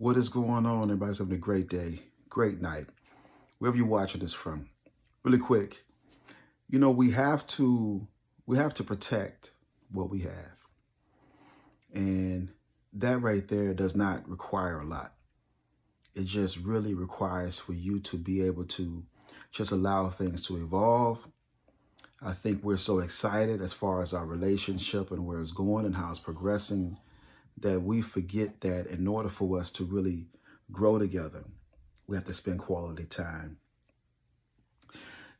What is going on? Everybody's having a great day, great night, wherever you're watching this from. Really quick, we have to protect what we have, and that right there does not require a lot. It just really requires for you to be able to just allow things to evolve. I think we're so excited as far as our relationship and where it's going and how it's progressing that we forget that in order for us to really grow together, we have to spend quality time.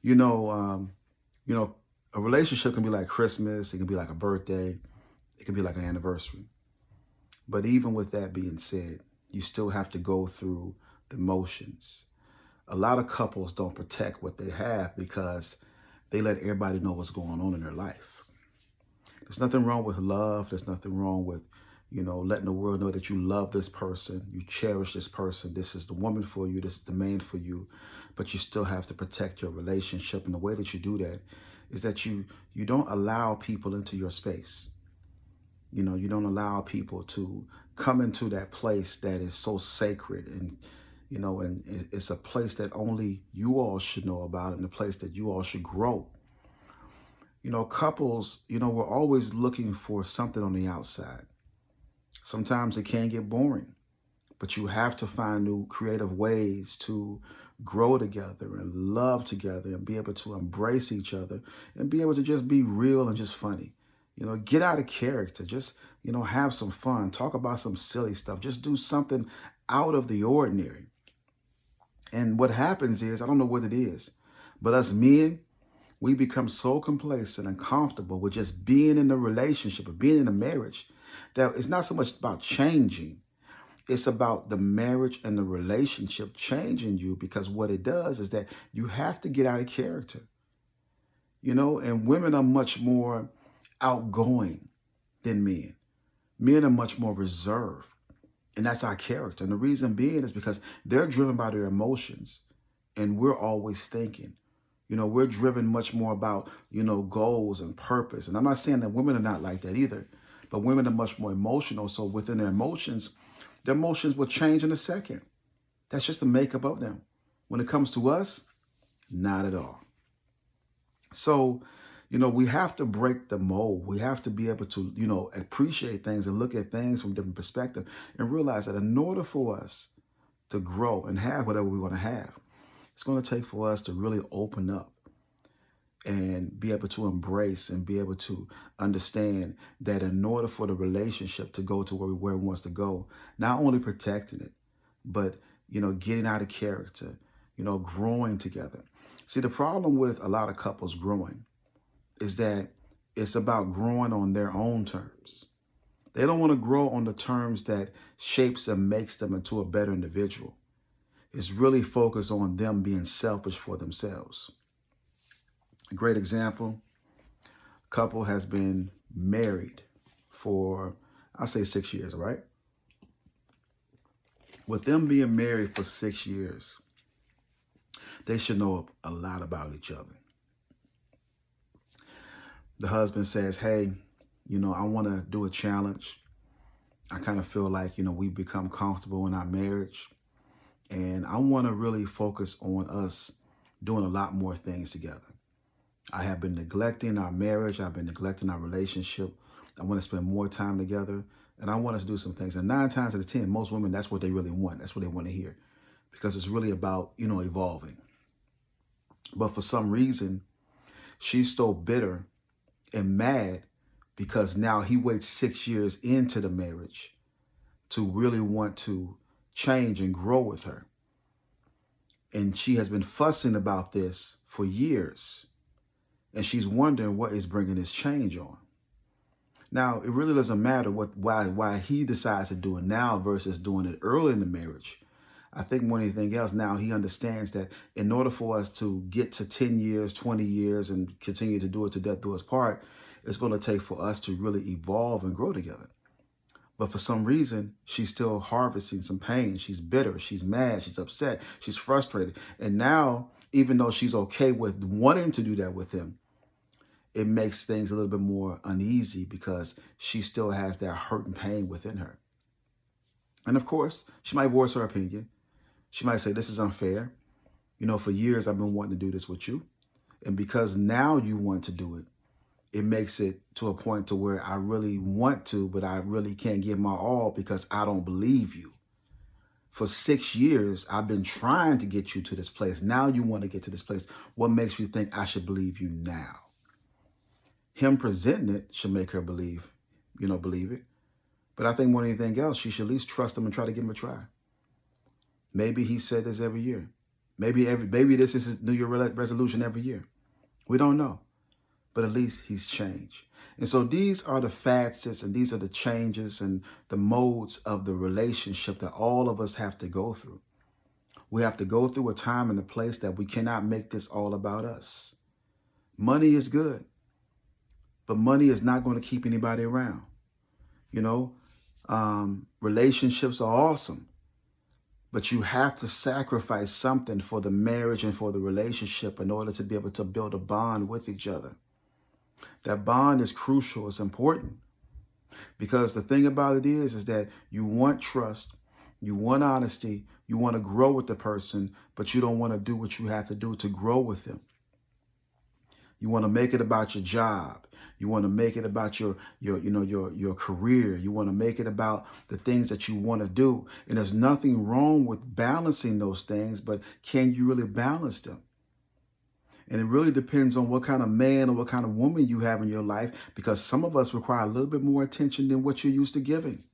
You know, um, you know, a relationship can be like Christmas. It can be like a birthday. It can be like an anniversary. But even with that being said, you still have to go through the motions. A lot of couples don't protect what they have because they let everybody know what's going on in their life. There's nothing wrong with love. There's nothing wrong with, letting the world know that you love this person, you cherish this person. This is the woman for you. This is the man for you. But you still have to protect your relationship. And the way that you do that is that you don't allow people into your space. You don't allow people to come into that place that is so sacred and it's a place that only you all should know about and a place that you all should grow. Couples, we're always looking for something on the outside. Sometimes it can get boring, but you have to find new creative ways to grow together and love together and be able to embrace each other and be able to just be real and just funny. Get out of character. Just, have some fun. Talk about some silly stuff. Just do something out of the ordinary. And what happens is, I don't know what it is, but us men, we become so complacent and comfortable with just being in a relationship or being in a marriage that it's not so much about changing. It's about the marriage and the relationship changing you, because what it does is that you have to get out of character, and women are much more outgoing than men. Men are much more reserved, and that's our character. And the reason being is because they're driven by their emotions, and we're always thinking. We're driven much more about, goals and purpose. And I'm not saying that women are not like that either, but women are much more emotional. So within their emotions will change in a second. That's just the makeup of them. When it comes to us, not at all. So, we have to break the mold. We have to be able to, appreciate things and look at things from a different perspective and realize that in order for us to grow and have whatever we want to have, it's going to take for us to really open up and be able to embrace and be able to understand that in order for the relationship to go to where it wants to go, not only protecting it, but, getting out of character, growing together. See, the problem with a lot of couples growing is that it's about growing on their own terms. They don't want to grow on the terms that shapes and makes them into a better individual. It's really focused on them being selfish for themselves. A great example, a couple has been married for, I'll say 6 years, all right? With them being married for 6 years, they should know a lot about each other. The husband says, hey, I want to do a challenge. I kind of feel like, we've become comfortable in our marriage. And I want to really focus on us doing a lot more things together. I have been neglecting our marriage. I've been neglecting our relationship. I want to spend more time together. And I want us to do some things. And 9 times out of 10, most women, that's what they really want. That's what they want to hear. Because it's really about, evolving. But for some reason, she's so bitter and mad because now he waits 6 years into the marriage to really want to change and grow with her. And she has been fussing about this for years. And she's wondering what is bringing this change on. Now, it really doesn't matter why he decides to do it now versus doing it early in the marriage. I think more than anything else, now he understands that in order for us to get to 10 years, 20 years, and continue to do it to death do us part, it's going to take for us to really evolve and grow together. But for some reason, she's still harvesting some pain. She's bitter. She's mad. She's upset. She's frustrated. And now, even though she's okay with wanting to do that with him, it makes things a little bit more uneasy because she still has that hurt and pain within her. And of course, she might voice her opinion. She might say, this is unfair. For years I've been wanting to do this with you. And because now you want to do it, it makes it to a point to where I really want to, but I really can't give my all because I don't believe you. For 6 years, I've been trying to get you to this place. Now you want to get to this place. What makes you think I should believe you now? Him presenting it should make her believe it. But I think more than anything else, she should at least trust him and try to give him a try. Maybe he said this every year. Maybe this is his New Year resolution every year. We don't know. But at least he's changed. And so these are the facets and these are the changes and the modes of the relationship that all of us have to go through. We have to go through a time and a place that we cannot make this all about us. Money is good, but money is not going to keep anybody around. Relationships are awesome, but you have to sacrifice something for the marriage and for the relationship in order to be able to build a bond with each other. That bond is crucial. It's important because the thing about it is that you want trust, you want honesty, you want to grow with the person, but you don't want to do what you have to do to grow with them. You want to make it about your job. You want to make it about your career. You want to make it about the things that you want to do. And there's nothing wrong with balancing those things, but can you really balance them? And it really depends on what kind of man or what kind of woman you have in your life, because some of us require a little bit more attention than what you're used to giving.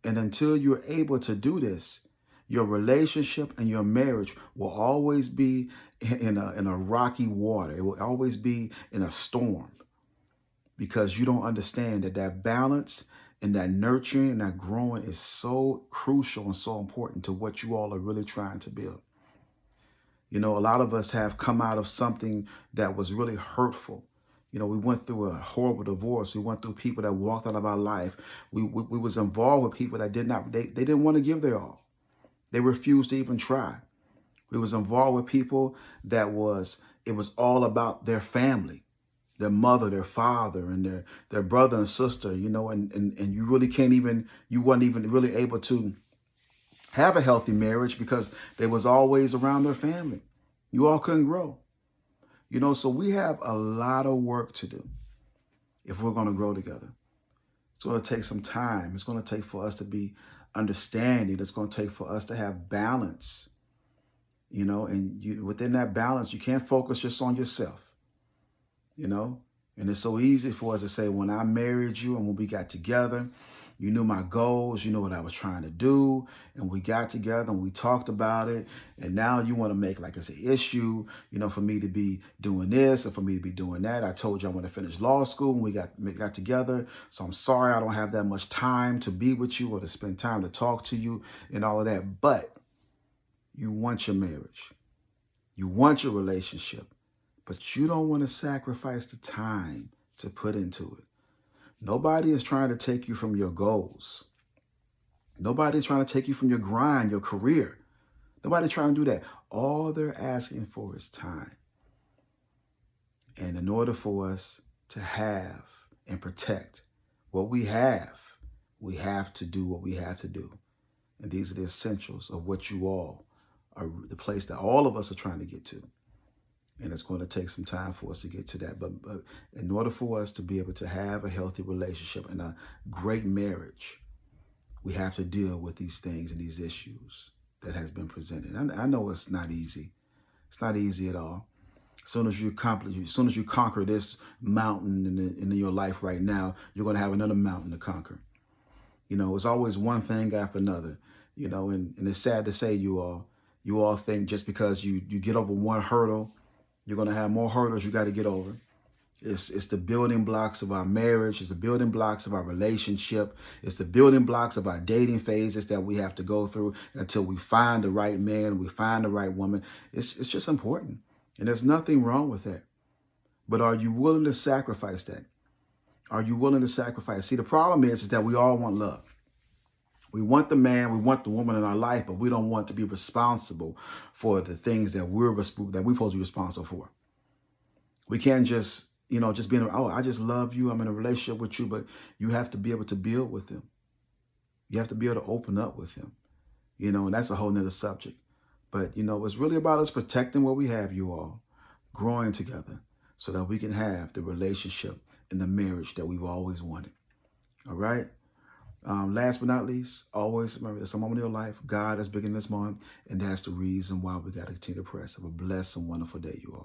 And until you're able to do this, your relationship and your marriage will always be in a rocky water. It will always be in a storm because you don't understand that balance and that nurturing and that growing is so crucial and so important to what you all are really trying to build. A lot of us have come out of something that was really hurtful. We went through a horrible divorce. We went through people that walked out of our life. We was involved with people that they didn't want to give their all. They refused to even try. We was involved with people that it was all about their family, their mother, their father, and their brother and sister, and you really you weren't even really able to have a healthy marriage because they was always around their family. You all couldn't grow. So we have a lot of work to do if we're going to grow together. It's going to take some time. It's going to take for us to be understanding. It's going to take for us to have balance, and within that balance, you can't focus just on yourself, and it's so easy for us to say, when I married you and when we got together, you knew my goals, you knew what I was trying to do, and we got together and we talked about it, and now you want to make like it's an issue, for me to be doing this or for me to be doing that. I told you I want to finish law school when we got together, so I'm sorry I don't have that much time to be with you or to spend time to talk to you and all of that. But you want your marriage, you want your relationship, but you don't want to sacrifice the time to put into it. Nobody is trying to take you from your goals. Nobody is trying to take you from your grind, your career. Nobody's trying to do that. All they're asking for is time. And in order for us to have and protect what we have to do what we have to do. And these are the essentials of what you all are, the place that all of us are trying to get to. And it's going to take some time for us to get to that. But in order for us to be able to have a healthy relationship and a great marriage, we have to deal with these things and these issues that has been presented. I know it's not easy. It's not easy at all. As soon as you conquer this mountain in your life right now, you're going to have another mountain to conquer. It's always one thing after another. And it's sad to say, you all think just because you get over one hurdle, you're going to have more hurdles you got to get over. It's the building blocks of our marriage. It's the building blocks of our relationship. It's the building blocks of our dating phases that we have to go through until we find the right man, we find the right woman. It's just important. And there's nothing wrong with that. But are you willing to sacrifice that? Are you willing to sacrifice? See, the problem is that we all want love. We want the man, we want the woman in our life, but we don't want to be responsible for the things that we're supposed to be responsible for. We can't just be I just love you, I'm in a relationship with you, but you have to be able to build with them. You have to be able to open up with him, and that's a whole nother subject. But, it's really about us protecting what we have, you all, growing together so that we can have the relationship and the marriage that we've always wanted. All right? Last but not least, always remember there's a moment in your life. God is bigger in this moment, and that's the reason why we got to continue to press. Have a blessed and wonderful day, you all.